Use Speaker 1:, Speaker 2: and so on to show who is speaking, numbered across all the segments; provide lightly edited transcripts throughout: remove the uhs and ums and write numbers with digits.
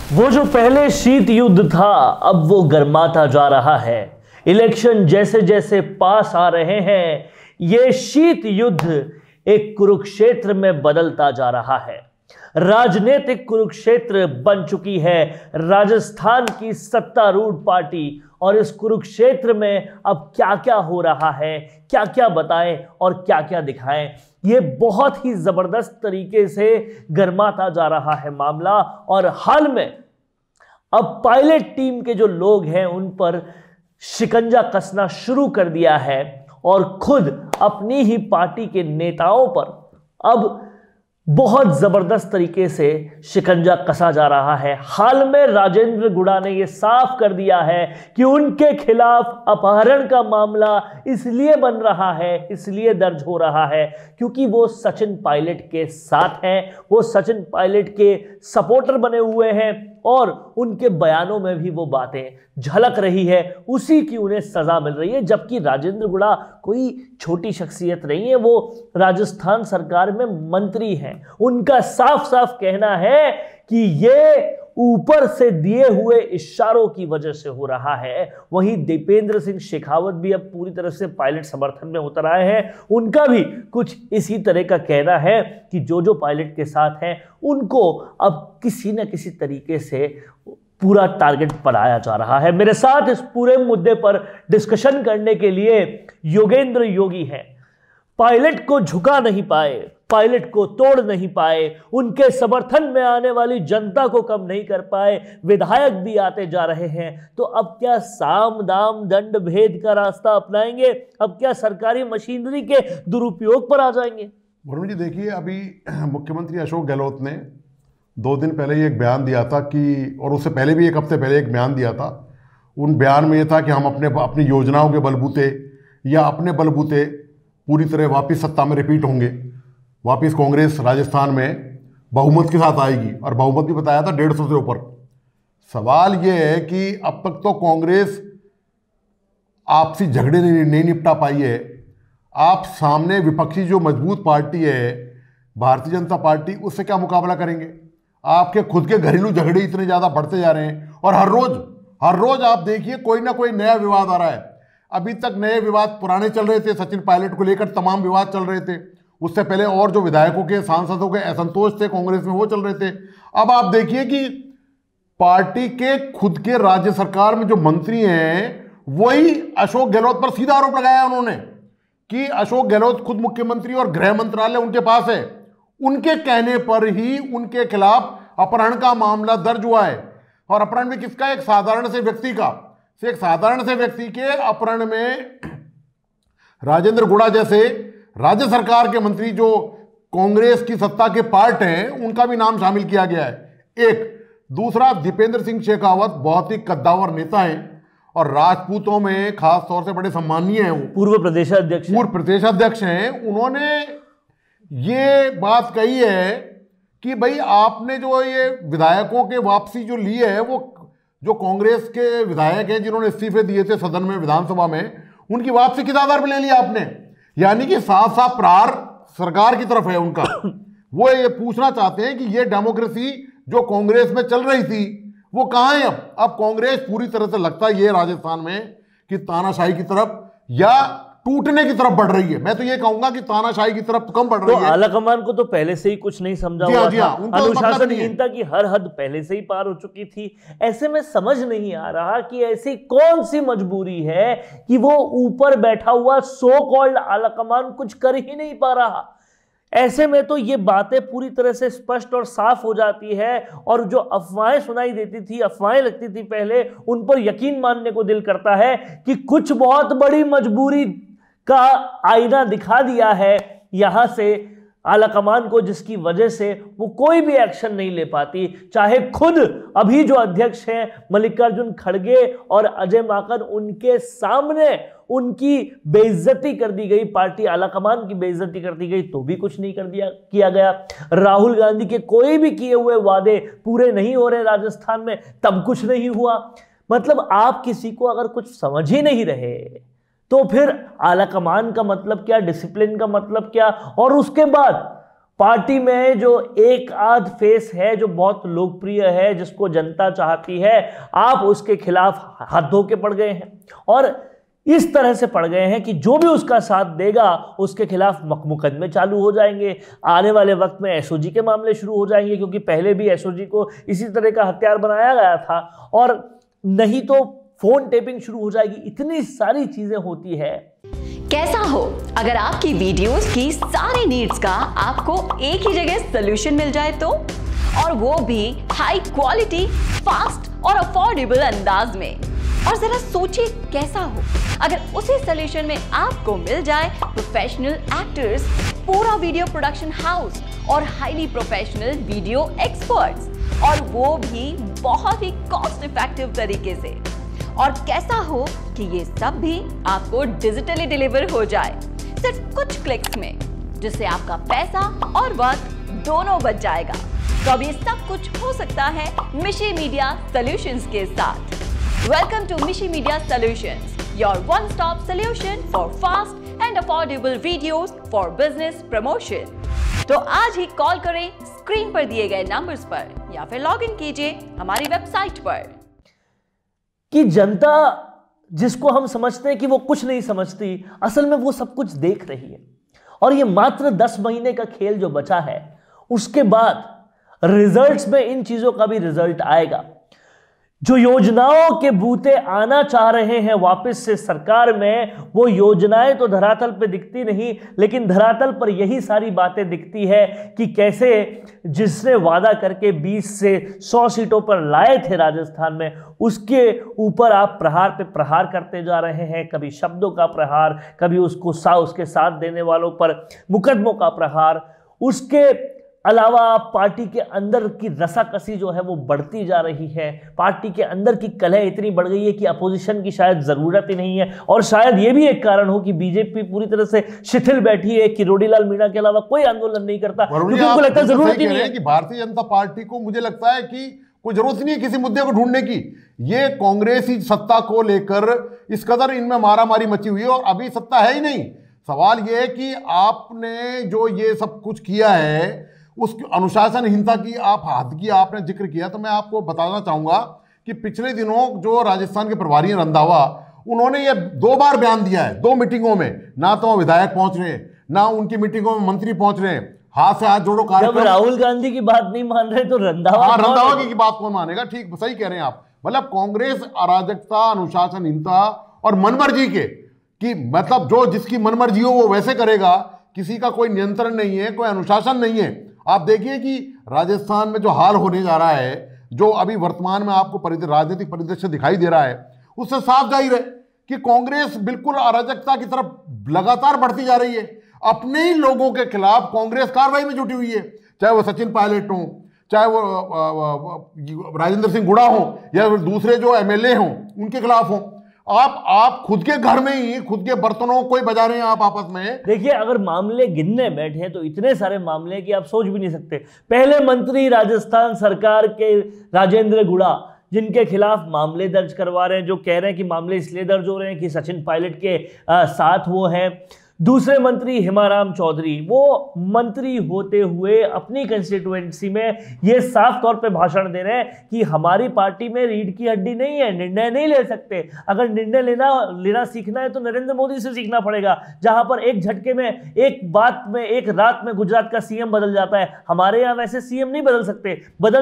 Speaker 1: वो जो पहले शीत युद्ध था अब वो गर्माता जा रहा है। इलेक्शन जैसे जैसे पास आ रहे हैं ये शीत युद्ध एक कुरुक्षेत्र में बदलता जा रहा है। राजनीतिक कुरुक्षेत्र बन चुकी है राजस्थान की सत्तारूढ़ पार्टी और इस कुरुक्षेत्र में अब क्या क्या हो रहा है, क्या क्या बताएं और क्या क्या दिखाएं, ये बहुत ही जबरदस्त तरीके से गर्माता जा रहा है मामला। और हाल में अब पायलट टीम के जो लोग हैं उन पर शिकंजा कसना शुरू कर दिया है और खुद अपनी ही पार्टी के नेताओं पर अब बहुत जबरदस्त तरीके से शिकंजा कसा जा रहा है। हाल में राजेंद्र गुड़ा ने यह साफ कर दिया है कि उनके खिलाफ अपहरण का मामला इसलिए बन रहा है, इसलिए दर्ज हो रहा है क्योंकि वो सचिन पायलट के साथ हैं, वो सचिन पायलट के सपोर्टर बने हुए हैं और उनके बयानों में भी वो बातें झलक रही है, उसी की उन्हें सजा मिल रही है। जबकि राजेंद्र गुड़ा कोई छोटी शख्सियत नहीं है, वो राजस्थान सरकार में मंत्री हैं। उनका साफ साफ कहना है कि ये ऊपर से दिए हुए इशारों की वजह से हो रहा है। वहीं दीपेंद्र सिंह शेखावत भी अब पूरी तरह से पायलट समर्थन में उतर आए हैं। उनका भी कुछ इसी तरह का कहना है कि जो पायलट के साथ हैं उनको अब किसी न किसी तरीके से पूरा टारगेट बनाया जा रहा है। मेरे साथ इस पूरे मुद्दे पर डिस्कशन करने के लिए योगेंद्र योगी हैं। पायलट को झुका नहीं पाए, पायलट को तोड़ नहीं पाए, उनके समर्थन में आने वाली जनता को कम नहीं कर पाए, विधायक भी आते जा रहे हैं। तो अब क्या साम दाम दंड भेद का रास्ता अपनाएंगे? अब क्या सरकारी मशीनरी के दुरुपयोग पर आ जाएंगे?
Speaker 2: वरुण जी देखिए, अभी मुख्यमंत्री अशोक गहलोत ने 2 दिन पहले ही एक बयान दिया था कि, और उससे पहले भी 1 हफ्ते पहले एक बयान दिया था। उन बयान में ये था कि हम अपनी योजनाओं के बलबूते या अपने बलबूते पूरी तरह वापस सत्ता में रिपीट होंगे, वापस कांग्रेस राजस्थान में बहुमत के साथ आएगी, और बहुमत भी बताया था 150 से ऊपर। सवाल ये है कि अब तक तो कांग्रेस आपसी झगड़े नहीं निपटा पाई है। आप सामने विपक्षी जो मजबूत पार्टी है भारतीय जनता पार्टी, उससे क्या मुकाबला करेंगे? आपके खुद के घरेलू झगड़े इतने ज़्यादा बढ़ते जा रहे हैं और हर रोज आप देखिए कोई ना कोई नया विवाद आ रहा है। अभी तक नए विवाद पुराने चल रहे थे, सचिन पायलट को लेकर तमाम विवाद चल रहे थे। उससे पहले और जो विधायकों के सांसदों के असंतोष थे कांग्रेस में वो चल रहे थे। अब आप देखिए कि पार्टी के खुद के राज्य सरकार में जो मंत्री हैं वही अशोक गहलोत पर सीधा आरोप लगाया उन्होंने कि अशोक गहलोत खुद मुख्यमंत्री और गृह मंत्रालय उनके पास है, उनके कहने पर ही उनके खिलाफ अपहरण का मामला दर्ज हुआ है। और अपहरण भी किसका? एक साधारण से व्यक्ति का। एक साधारण से व्यक्ति के अपहरण में राजेंद्र गुड़ा जैसे राज्य सरकार के मंत्री जो कांग्रेस की सत्ता के पार्ट हैं उनका भी नाम शामिल किया गया है। एक दूसरा, दीपेंद्र सिंह शेखावत बहुत ही कद्दावर नेता हैं और राजपूतों में खास तौर से बड़े सम्मानीय हैं। वो पूर्व प्रदेशाध्यक्ष हैं। उन्होंने ये बात कही है कि भाई आपने जो ये विधायकों के वापसी जो ली है, वो जो कांग्रेस के विधायक हैं जिन्होंने इस्तीफे दिए थे सदन में, विधानसभा में, उनकी वापसी किस आधार पर ले लिया आपने? यानी कि साफ साफ प्रहार सरकार की तरफ है उनका। वो ये पूछना चाहते हैं कि ये डेमोक्रेसी जो कांग्रेस में चल रही थी वो कहाँ है? अब कांग्रेस पूरी तरह से लगता है ये राजस्थान में कि तानाशाही की तरफ या टूटने की तरफ बढ़ रही है। मैं तो ये कहूंगा कि तानाशाही की तरफ कम बढ़ रही है।
Speaker 1: आला कमान को तो पहले से ही कुछ नहीं समझा हुआ था। अनुशासनहीनता की हर हद पहले से ही पार हो चुकी थी। ऐसे में समझ नहीं आ रहा कि ऐसी कौन सी मजबूरी है कि वो ऊपर बैठा हुआ सो कॉल्ड आला कमान कुछ कर ही नहीं पा रहा। ऐसे में तो ये बातें पूरी तरह से स्पष्ट और साफ हो जाती है और जो अफवाहें सुनाई देती थी, अफवाहें लगती थी पहले, उन पर यकीन मानने को दिल करता है कि कुछ बहुत बड़ी मजबूरी का आईना दिखा दिया है यहां से आलाकमान को, जिसकी वजह से वो कोई भी एक्शन नहीं ले पाती। चाहे खुद अभी जो अध्यक्ष हैं मल्लिकार्जुन खड़गे और अजय माकन, उनके सामने उनकी बेइज्जती कर दी गई, पार्टी आलाकमान की बेइज्जती कर दी गई, तो भी कुछ नहीं किया गया। राहुल गांधी के कोई भी किए हुए वादे पूरे नहीं हो रहे राजस्थान में, तब कुछ नहीं हुआ। मतलब आप किसी को अगर कुछ समझ ही नहीं रहे तो फिर आला कमान का मतलब क्या, डिसिप्लिन का मतलब क्या? और उसके बाद पार्टी में जो एक आध फेस है जो बहुत लोकप्रिय है, जिसको जनता चाहती है, आप उसके खिलाफ हाथ धो के पड़ गए हैं और इस तरह से पड़ गए हैं कि जो भी उसका साथ देगा उसके खिलाफ मुकदमे चालू हो जाएंगे। आने वाले वक्त में एसओजी के मामले शुरू हो जाएंगे, क्योंकि पहले भी एसओजी को इसी तरह का हथियार बनाया गया था, और नहीं तो फोन टेपिंग शुरू हो जाएगी। इतनी सारी चीजें होती है।
Speaker 3: कैसा हो अगर आपकी वीडियोस की सारी नीड्स का आपको एक ही जगह सोल्यूशन मिल जाए तो, और वो भी हाई क्वालिटी, फास्ट और अफोर्डेबल अंदाज में। और जरा सोचिए कैसा हो अगर उसी सोल्यूशन में आपको मिल जाए प्रोफेशनल एक्टर्स, पूरा वीडियो प्रोडक्शन हाउस और हाईली प्रोफेशनल वीडियो एक्सपर्ट्स, और वो भी बहुत ही कॉस्ट इफेक्टिव तरीके से। और कैसा हो कि ये सब भी आपको डिजिटली डिलीवर हो जाए सिर्फ कुछ क्लिक्स में, जिससे आपका पैसा और वक्त दोनों बच जाएगा। तो अब ये सब कुछ हो सकता है मिशी मीडिया सॉल्यूशंस के साथ। वेलकम टू मिशी media solutions, your one stop solution for fast and affordable videos for business promotion. तो आज ही कॉल करें स्क्रीन पर दिए गए नंबर्स पर, या फिर लॉग इन कीजिए हमारी वेबसाइट पर।
Speaker 1: कि जनता जिसको हम समझते हैं कि वो कुछ नहीं समझती, असल में वो सब कुछ देख रही है। और ये मात्र 10 महीने का खेल जो बचा है, उसके बाद रिजल्ट्स में इन चीजों का भी रिजल्ट आएगा। जो योजनाओं के बूते आना चाह रहे हैं वापस से सरकार में, वो योजनाएं तो धरातल पे दिखती नहीं, लेकिन धरातल पर यही सारी बातें दिखती है कि कैसे जिसने वादा करके 20 से 100 सीटों पर लाए थे राजस्थान में, उसके ऊपर आप प्रहार पे प्रहार करते जा रहे हैं। कभी शब्दों का प्रहार, कभी उसके साथ देने वालों पर मुकदमों का प्रहार। उसके अलावा पार्टी के अंदर की रसाकसी जो है वो बढ़ती जा रही है। पार्टी के अंदर की कलह इतनी बढ़ गई है कि अपोजिशन की शायद जरूरत ही नहीं है। और शायद ये भी एक कारण हो कि बीजेपी पूरी तरह से शिथिल बैठी है कि रोडीलाल मीणा के अलावा कोई आंदोलन नहीं करता, क्योंकि उनको लगता है जरूरत ही नहीं है।
Speaker 2: कि भारतीय जनता पार्टी को, मुझे लगता है कि कोई जरूरत नहीं है किसी मुद्दे को ढूंढने की। ये कांग्रेस ही सत्ता को लेकर इस कदर इनमें मारामारी मची हुई है, और अभी सत्ता है ही नहीं। सवाल यह है कि आपने जो ये सब कुछ किया है, उस अनुशासनहीनता की हद की आपने जिक्र किया, तो मैं आपको बताना चाहूंगा कि पिछले दिनों जो राजस्थान के प्रभारी हैं रंधावा, उन्होंने ये 2 बार बयान दिया है 2 मीटिंगों में। ना तो विधायक पहुंच रहे हैं, ना उनकी मीटिंगों में मंत्री पहुंच रहे हैं। हाथ से हाथ जोड़ो कार्यक्रम।
Speaker 1: राहुल गांधी की बात नहीं मान रहे तो रंधावा
Speaker 2: की बात कौन मानेगा? ठीक, सही कह रहे हैं आप। मतलब कांग्रेस अराजकता, अनुशासनहीनता और मनमर्जी के कि मतलब जो जिसकी मनमर्जी हो वो वैसे करेगा, किसी का कोई नियंत्रण नहीं है, कोई अनुशासन नहीं है। आप देखिए कि राजस्थान में जो हाल होने जा रहा है, जो अभी वर्तमान में आपको राजनीतिक परिदृश्य दिखाई दे रहा है, उससे साफ जाहिर है कि कांग्रेस बिल्कुल अराजकता की तरफ लगातार बढ़ती जा रही है। अपने ही लोगों के खिलाफ कांग्रेस कार्रवाई में जुटी हुई है, चाहे वो सचिन पायलट हो, चाहे वो राजेंद्र सिंह गुड़ा हो, या दूसरे जो एमएलए हों उनके खिलाफ हो। आप खुद के घर में ही खुद के बर्तनों को ही बजा रहे हैं आप आपस में।
Speaker 1: देखिए, अगर मामले गिनने बैठे तो इतने सारे मामले कि आप सोच भी नहीं सकते। पहले मंत्री राजस्थान सरकार के राजेंद्र गुड़ा, जिनके खिलाफ मामले दर्ज करवा रहे हैं, जो कह रहे हैं कि मामले इसलिए दर्ज हो रहे हैं कि सचिन पायलट के साथ वो हैं। दूसरे मंत्री हिमाराम चौधरी, वो मंत्री होते हुए अपनी कंस्टिट्यूएंसी में ये साफ तौर पे भाषण दे रहे हैं कि हमारी पार्टी में रीढ़ की हड्डी नहीं है, निर्णय नहीं ले सकते। अगर निर्णय लेना सीखना है तो नरेंद्र मोदी से सीखना पड़ेगा, जहां पर एक झटके में, एक बात में, एक रात में गुजरात का सीएम बदल जाता है। हमारे यहाँ वैसे सीएम नहीं बदल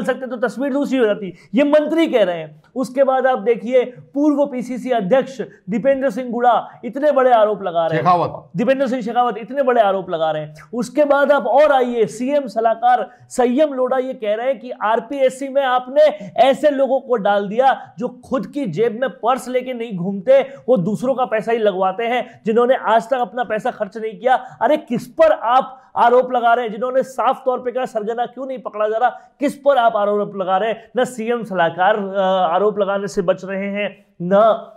Speaker 1: सकते तो तस्वीर दूसरी हो जाती। ये मंत्री कह रहे हैं। उसके बाद आप देखिए, पूर्व पीसीसी अध्यक्ष दीपेंद्र सिंह गुड़ा इतने बड़े आरोप लगा रहे हैं, दीपेंद्र सिंह शेखावत इतने बड़े आरोप लगा रहे हैं। उसके बाद आप और आइए, सीएम सलाहकार संयम लोढ़ा ये कह रहे हैं कि आरपीएससी में आपने ऐसे लोगों को डाल दिया जो खुद की जेब में पर्स लेके नहीं घूमते, वो दूसरों का पैसा ही लगवाते हैं, जिन्होंने आज तक अपना पैसा खर्च नहीं किया। अरे किस पर आप आरोप लगा रहे हैं? जिन्होंने साफ तौर पे कहा सरगना क्यों नहीं पकड़ा जा रहा, किस पर आप आरोप लगा रहे हैं? न सीएम सलाहकार आरोप लगाने से बच रहे हैं, न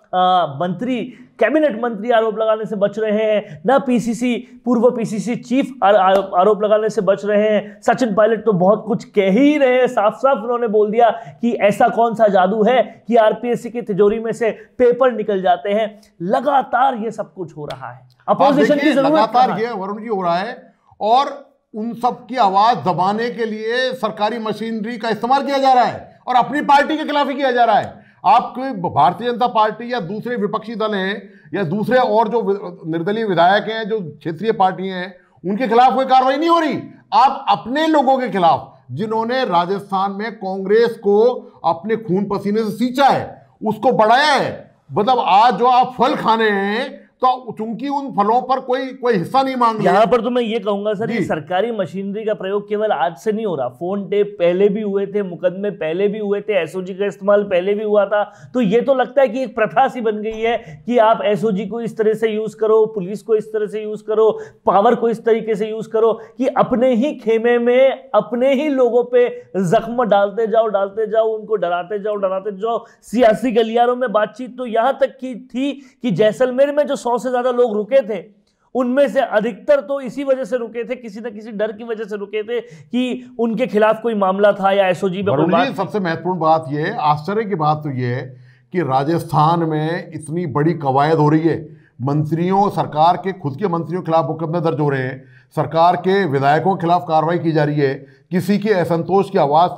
Speaker 1: मंत्री, कैबिनेट मंत्री आरोप लगाने से बच रहे हैं, ना पीसीसी, पूर्व पीसीसी चीफ आरोप लगाने से बच रहे हैं। सचिन पायलट तो बहुत कुछ कह ही रहे हैं, साफ साफ उन्होंने बोल दिया कि ऐसा कौन सा जादू है कि आरपीएससी की तिजोरी में से पेपर निकल जाते हैं। लगातार ये सब कुछ हो रहा है, अपोजिशन की जरूरत
Speaker 2: लगातार ये वरुण जी हो रहा है। और उन सब की आवाज दबाने के लिए सरकारी मशीनरी का इस्तेमाल किया जा रहा है और अपनी पार्टी के खिलाफ ही किया जा रहा है। आपको भारतीय जनता पार्टी या दूसरे विपक्षी दल हैं या दूसरे और जो निर्दलीय विधायक हैं, जो क्षेत्रीय पार्टी हैं, उनके खिलाफ कोई कार्रवाई नहीं हो रही। आप अपने लोगों के खिलाफ, जिन्होंने राजस्थान में कांग्रेस को अपने खून पसीने से सींचा है, उसको बढ़ाया है, मतलब आज जो आप फल खाने हैं तो चूंकि उन फलों पर कोई हिस्सा नहीं मांग रहा।
Speaker 1: यहां पर तो मैं ये कहूंगा सर, ये सरकारी मशीनरी का प्रयोग केवल आज से नहीं हो रहा। फोन टेप पहले भी हुए थे, मुकदमे पहले भी हुए थे, एसओजी का इस्तेमाल पहले भी हुआ था। तो ये तो लगता है कि एक प्रथा सी बन गई है कि आप एसओजी को इस तरह से यूज करो, पुलिस को इस तरह से यूज करो, पावर को इस तरीके से यूज करो कि अपने ही खेमे में अपने ही लोगों पे जख्म डालते जाओ, उनको डराते जाओ। सियासी गलियारों में बातचीत तो यहां तक की थी कि जैसलमेर में जो 100 से ज्यादा लोग रुके थे, उनमें से अधिकतर तो इसी वजह से रुके थे, किसी न किसी डर की वजह से रुके थे कि उनके खिलाफ कोई मामला था या एसओजी में कोई बात।
Speaker 2: सबसे महत्वपूर्ण बात यह, आश्चर्य की बात तो यह है कि राजस्थान में इतनी बड़ी कवायद हो रही है, मंत्रियों, सरकार के खुद के मंत्रियों के खिलाफ मुकदमे दर्ज हो रहे हैं, सरकार के विधायकों के खिलाफ कार्रवाई की जा रही है, किसी के असंतोष की आवाज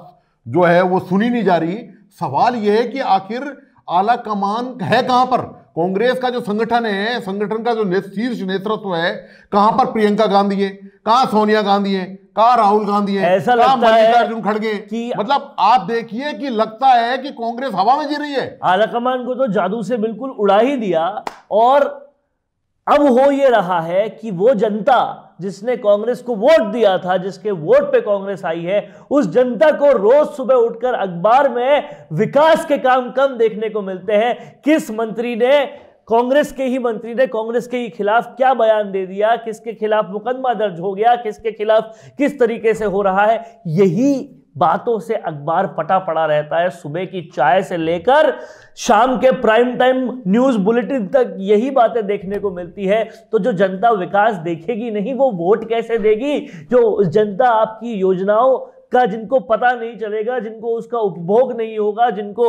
Speaker 2: जो है वो सुनी नहीं जा रही। सवाल यह है कि आखिर आला कमान है कहां पर? कांग्रेस का जो संगठन है, संगठन का जो शीर्ष नेतृत्व है, कहां पर प्रियंका गांधी है, कहां सोनिया गांधी है, कहां राहुल गांधी है,
Speaker 1: ऐसा लगता है
Speaker 2: मल्लिकार्जुन खड़गे कि मतलब आप देखिए कि लगता है कि कांग्रेस हवा में जी रही है।
Speaker 1: आला कमान को तो जादू से बिल्कुल उड़ा ही दिया। और अब हो ये रहा है कि वो जनता जिसने कांग्रेस को वोट दिया था, जिसके वोट पे कांग्रेस आई है, उस जनता को रोज सुबह उठकर अखबार में विकास के काम कम देखने को मिलते हैं। किस मंत्री ने, कांग्रेस के ही मंत्री ने कांग्रेस के ही खिलाफ क्या बयान दे दिया, किसके खिलाफ मुकदमा दर्ज हो गया, किसके खिलाफ किस तरीके से हो रहा है, यही बातों से अखबार पटा पड़ा रहता है। सुबह की चाय से लेकर शाम के प्राइम टाइम न्यूज बुलेटिन तक यही बातें देखने को मिलती है। तो जो जनता विकास देखेगी नहीं, वो वोट कैसे देगी? जो जनता आपकी योजनाओं का, जिनको पता नहीं चलेगा, जिनको उसका उपभोग नहीं होगा, जिनको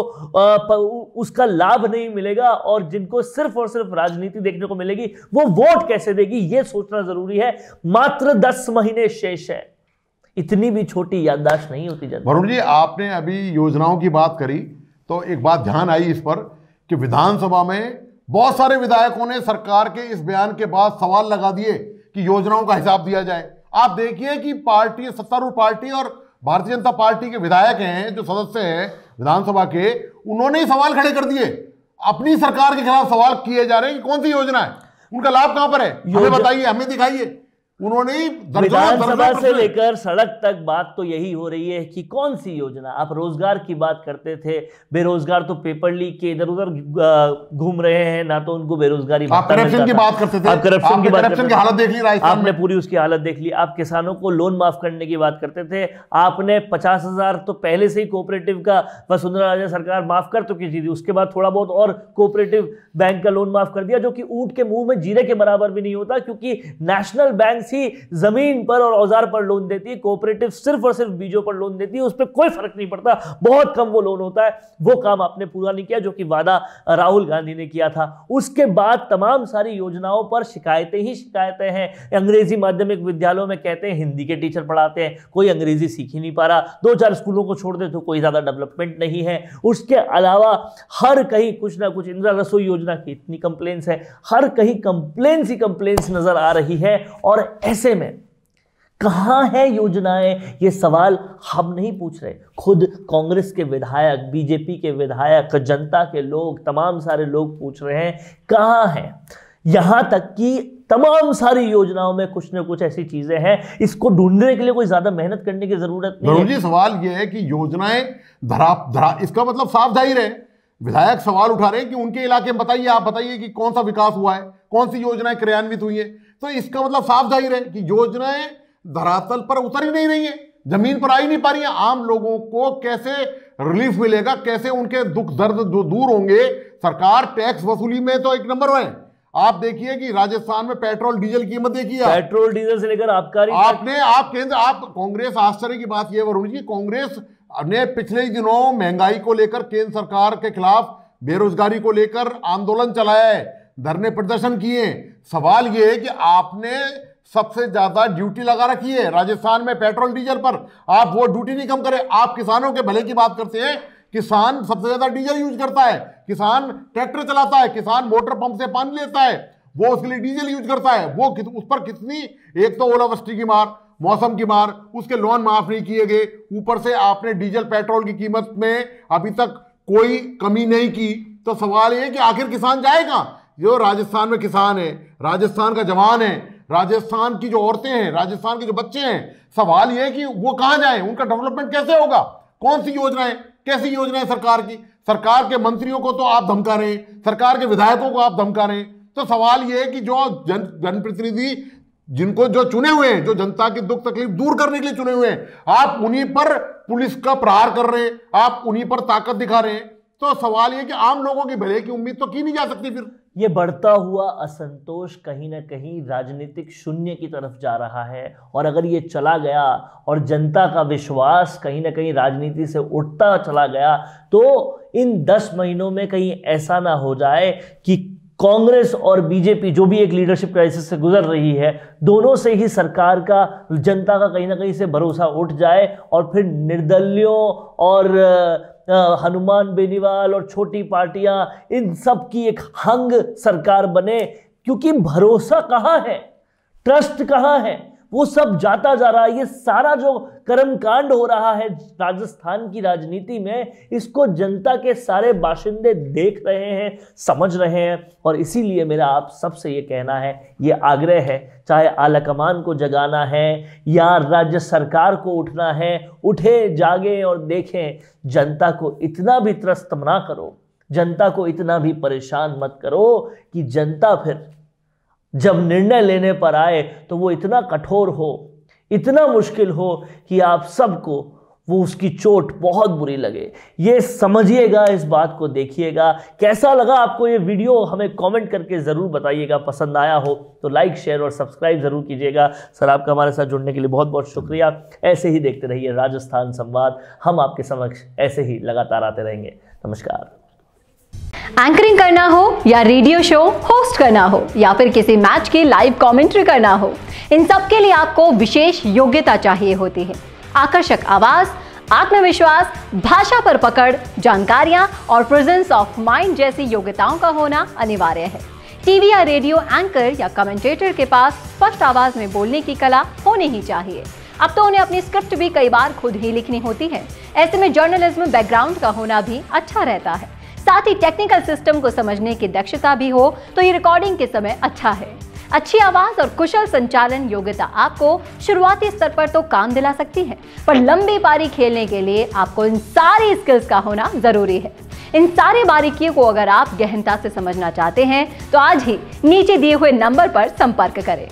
Speaker 1: उसका लाभ नहीं मिलेगा और जिनको सिर्फ और सिर्फ राजनीति देखने को मिलेगी, वो वोट कैसे देगी? ये सोचना जरूरी है। मात्र 10 महीने शेष है, इतनी भी छोटी याददाश्त नहीं होती जनता।
Speaker 2: वरुण जी, आपने अभी योजनाओं की बात करी तो एक बात ध्यान आई इस पर कि विधानसभा में बहुत सारे विधायकों ने सरकार के इस बयान के बाद सवाल लगा दिए कि योजनाओं का हिसाब दिया जाए। आप देखिए कि पार्टी, सत्तारूढ़ पार्टी और भारतीय जनता पार्टी के विधायक हैं, जो सदस्य हैं विधानसभा के, उन्होंने ही सवाल खड़े कर दिए। अपनी सरकार के खिलाफ सवाल किए जा रहे हैं कि कौन सी योजना है, उनका लाभ कहां पर है, हमें बताइए, हमें दिखाइए। उन्होंने
Speaker 1: विधानसभा से लेकर सड़क तक बात तो यही हो रही है कि कौन सी योजना। आप रोजगार की बात करते थे, बेरोजगार तो पेपर लीक के इधर उधर घूम रहे हैं, ना तो उनको बेरोजगारी भत्ता मिलता था।
Speaker 2: करप्शन की बात करते थे,
Speaker 1: आप करप्शन की
Speaker 2: हालत देख ली,
Speaker 1: आपने पूरी उसकी हालत देख ली। आप किसानों को लोन माफ करने की बात करते थे, आपने 50,000 तो पहले से ही कोऑपरेटिव का वसुंधरा राजे सरकार माफ कर चुकी थी, उसके बाद थोड़ा बहुत और कोऑपरेटिव बैंक का लोन माफ कर दिया, जो कि ऊंट के मुंह में जीरे के बराबर भी नहीं होता, क्योंकि नेशनल बैंक ही जमीन पर और औजार पर लोन देती है, कोऑपरेटिव सिर्फ और सिर्फ बीजों पर लोन देती है, उस पर कोई फर्क नहीं पड़ता, बहुत कम वो लोन होता है। वो काम आपने पूरा नहीं किया जो कि वादा राहुल गांधी ने किया था। उसके बाद तमाम सारी योजनाओं पर शिकायतें ही शिकायतें हैं। अंग्रेजी माध्यमिक विद्यालयों में कहते हैं हिंदी के टीचर पढ़ाते हैं, कोई अंग्रेजी सीख ही नहीं पा रहा। 2-4 स्कूलों को छोड़ दे तो कोई ज्यादा डेवलपमेंट नहीं है। उसके अलावा हर कहीं कुछ ना कुछ, इंदिरा रसोई योजना की इतनी कंप्लेंट्स है, हर कहीं कंप्लेंट्स ही कंप्लेंट्स नजर आ रही है। और ऐसे में कहां है योजनाएं, ये सवाल हम नहीं पूछ रहे, खुद कांग्रेस के विधायक, बीजेपी के विधायक, जनता के लोग, तमाम सारे लोग पूछ रहे हैं कहां है। यहां तक कि तमाम सारी योजनाओं में कुछ ना कुछ ऐसी चीजें हैं, इसको ढूंढने के लिए कोई ज्यादा मेहनत करने की जरूरत नहीं है।
Speaker 2: जी, सवाल यह है कि योजनाएं धरा, इसका मतलब साफ जाहिर है, विधायक सवाल उठा रहे हैं कि उनके इलाके में बताइए, आप बताइए कि कौन सा विकास हुआ है, कौन सी योजनाएं क्रियान्वित हुई है। तो इसका मतलब साफ जाहिर है कि योजनाएं धरातल पर उतर ही नहीं रही है, जमीन पर आ ही नहीं पा रही है। आम लोगों को कैसे रिलीफ मिलेगा, कैसे उनके दुख दर्द जो दूर होंगे? सरकार टैक्स वसूली में तो एक नंबर है। आप देखिए कि राजस्थान में पेट्रोल डीजल कीमत देखिए,
Speaker 1: पेट्रोल डीजल से लेकर आबकारी,
Speaker 2: आप कांग्रेस, आश्चर्य की बात यह वरुण जी, कांग्रेस ने पिछले दिनों महंगाई को लेकर केंद्र सरकार के खिलाफ, बेरोजगारी को लेकर आंदोलन चलाया है, धरने प्रदर्शन किए। सवाल यह है कि आपने सबसे ज्यादा ड्यूटी लगा रखी है राजस्थान में पेट्रोल डीजल पर। आप वो ड्यूटी नहीं कम करें। आप किसानों के भले की बात करते हैं, किसान सबसे ज्यादा डीजल यूज करता है, किसान ट्रैक्टर चलाता है, किसान मोटर पंप से पानी लेता है, वो उसके लिए डीजल यूज करता है। वो उस पर कितनी, एक तो ओलावृष्टि की मार, मौसम की मार, उसके लोन माफ नहीं किए गए, ऊपर से आपने डीजल पेट्रोल की कीमत में अभी तक कोई कमी नहीं की। तो सवाल ये है कि आखिर किसान जाएगा? जो राजस्थान में किसान है, राजस्थान का जवान है, राजस्थान की जो औरतें हैं, राजस्थान के जो बच्चे हैं, सवाल ये है कि वो कहां जाएं? उनका डेवलपमेंट कैसे होगा? कौन सी योजनाएं, कैसी योजनाएं सरकार की? सरकार के मंत्रियों को तो आप धमका रहे हैं, सरकार के विधायकों को आप धमका रहे हैं। तो सवाल ये है कि जो जनप्रतिनिधि जिनको जो चुने हुए हैं, जो जनता की दुख तकलीफ दूर करने के लिए चुने हुए हैं, आप उन्हीं पर पुलिस का प्रहार कर रहे हैं, आप उन्हीं पर ताकत दिखा रहे हैं। तो सवाल ये कि आम लोगों की भले की उम्मीद तो की नहीं जा सकती। फिर
Speaker 1: ये बढ़ता हुआ असंतोष कहीं ना कहीं राजनीतिक शून्य की तरफ जा रहा है, और अगर ये चला गया और जनता का विश्वास कहीं ना कहीं राजनीति से उठता चला गया, तो इन 10 महीनों में कहीं ऐसा ना हो जाए कि कांग्रेस और बीजेपी जो भी एक लीडरशिप क्राइसिस से गुजर रही है, दोनों से ही सरकार का, जनता का कहीं ना कहीं से भरोसा उठ जाए और फिर निर्दलियों और हनुमान बेनीवाल और छोटी पार्टियां, इन सब की एक हंग सरकार बने। क्योंकि भरोसा कहाँ है, ट्रस्ट कहाँ है, वो सब जाता जा रहा है। ये सारा जो कर्मकांड हो रहा है राजस्थान की राजनीति में, इसको जनता के सारे बाशिंदे देख रहे हैं, समझ रहे हैं। और इसीलिए मेरा आप सबसे ये कहना है, ये आग्रह है, चाहे आलाकमान को जगाना है या राज्य सरकार को उठना है, उठे, जागे और देखें। जनता को इतना भी त्रस्त ना करो, जनता को इतना भी परेशान मत करो कि जनता फिर जब निर्णय लेने पर आए तो वो इतना कठोर हो, इतना मुश्किल हो कि आप सबको वो उसकी चोट बहुत बुरी लगे। ये समझिएगा, इस बात को देखिएगा। कैसा लगा आपको ये वीडियो, हमें कमेंट करके ज़रूर बताइएगा। पसंद आया हो तो लाइक, शेयर और सब्सक्राइब ज़रूर कीजिएगा। सर, आपका हमारे साथ जुड़ने के लिए बहुत बहुत शुक्रिया। ऐसे ही देखते रहिए राजस्थान संवाद, हम आपके समक्ष ऐसे ही लगातार आते रहेंगे। नमस्कार।
Speaker 3: एंकरिंग करना हो या रेडियो शो होस्ट करना हो या फिर किसी मैच की लाइव कमेंट्री करना हो, इन सब के लिए आपको विशेष योग्यता चाहिए होती है। आकर्षक आवाज, आत्मविश्वास, भाषा पर पकड़, जानकारियां और प्रेजेंस ऑफ माइंड जैसी योग्यताओं का होना अनिवार्य है। टीवी या रेडियो एंकर या कमेंटेटर के पास स्पष्ट आवाज में बोलने की कला होनी ही चाहिए। अब तो उन्हें अपनी स्क्रिप्ट भी कई बार खुद ही लिखनी होती है। ऐसे में जर्नलिज्म बैकग्राउंड का होना भी अच्छा रहता है। साथ ही टेक्निकल सिस्टम को समझने की दक्षता भी हो तो ये रिकॉर्डिंग के समय अच्छा है। अच्छी आवाज और कुशल संचालन योग्यता आपको शुरुआती स्तर पर तो काम दिला सकती है, पर लंबी पारी खेलने के लिए आपको इन सारी स्किल्स का होना जरूरी है। इन सारी बारीकियों को अगर आप गहनता से समझना चाहते हैं तो आज ही नीचे दिए हुए नंबर पर संपर्क करें।